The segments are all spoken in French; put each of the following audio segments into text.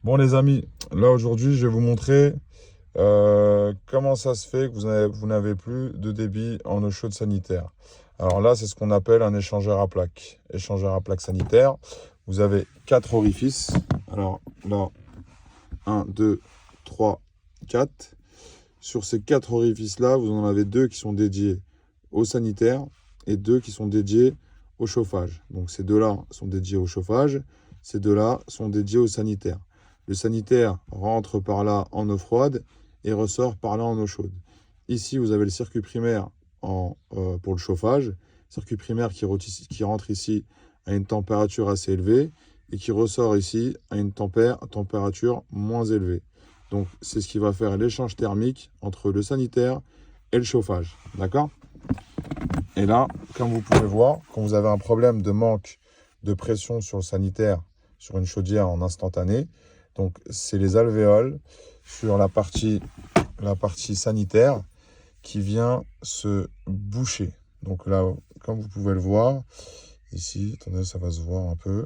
Bon les amis, là aujourd'hui je vais vous montrer comment ça se fait que vous n'avez plus de débit en eau chaude sanitaire. Alors là c'est ce qu'on appelle un échangeur à plaques. Échangeur à plaques sanitaire, vous avez 4 orifices. Alors là, un, 2, 3, 4. Sur ces 4 orifices là, vous en avez 2 qui sont dédiés au sanitaire et 2 qui sont dédiés au chauffage. Donc ces deux-là sont dédiés au chauffage, ces deux-là sont dédiés au sanitaire. Le sanitaire rentre par là en eau froide et ressort par là en eau chaude. Ici, vous avez le circuit primaire pour le chauffage, circuit primaire qui rentre ici à une température assez élevée et qui ressort ici à une température moins élevée. Donc, c'est ce qui va faire l'échange thermique entre le sanitaire et le chauffage. D'accord? Et là, comme vous pouvez voir, quand vous avez un problème de manque de pression sur le sanitaire, sur une chaudière en instantané, donc c'est les alvéoles sur la partie sanitaire qui vient se boucher. Donc là, comme vous pouvez le voir, ici, attendez, ça va se voir un peu.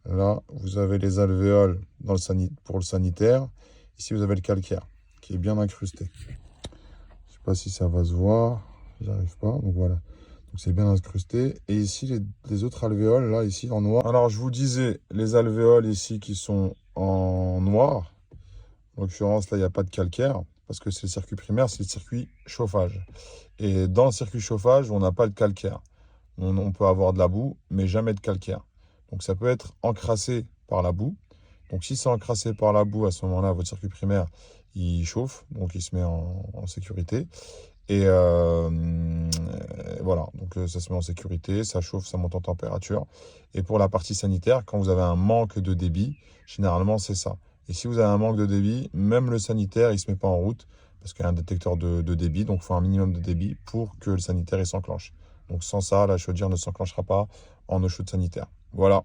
Là, vous avez les alvéoles pour le sanitaire. Ici, vous avez le calcaire qui est bien incrusté. Je ne sais pas si ça va se voir. J'arrive pas. Donc voilà. Donc c'est bien incrusté. Et ici, les autres alvéoles, là, ici, en noir. Alors, je vous disais, les alvéoles ici qui sont en noir. En l'occurrence, là, il n'y a pas de calcaire. Parce que c'est le circuit primaire, c'est le circuit chauffage. Et dans le circuit chauffage, on n'a pas de calcaire. On peut avoir de la boue, mais jamais de calcaire. Donc ça peut être encrassé par la boue. Donc si c'est encrassé par la boue, à ce moment-là, votre circuit primaire, il chauffe, donc il se met en sécurité. Et voilà, donc ça se met en sécurité, ça chauffe, ça monte en température. Et pour la partie sanitaire, quand vous avez un manque de débit, généralement c'est ça. Et si vous avez un manque de débit, même le sanitaire, il ne se met pas en route, parce qu'il y a un détecteur de débit, donc il faut un minimum de débit pour que le sanitaire il s'enclenche. Donc sans ça, la chaudière ne s'enclenchera pas en eau chaude sanitaire. Voilà.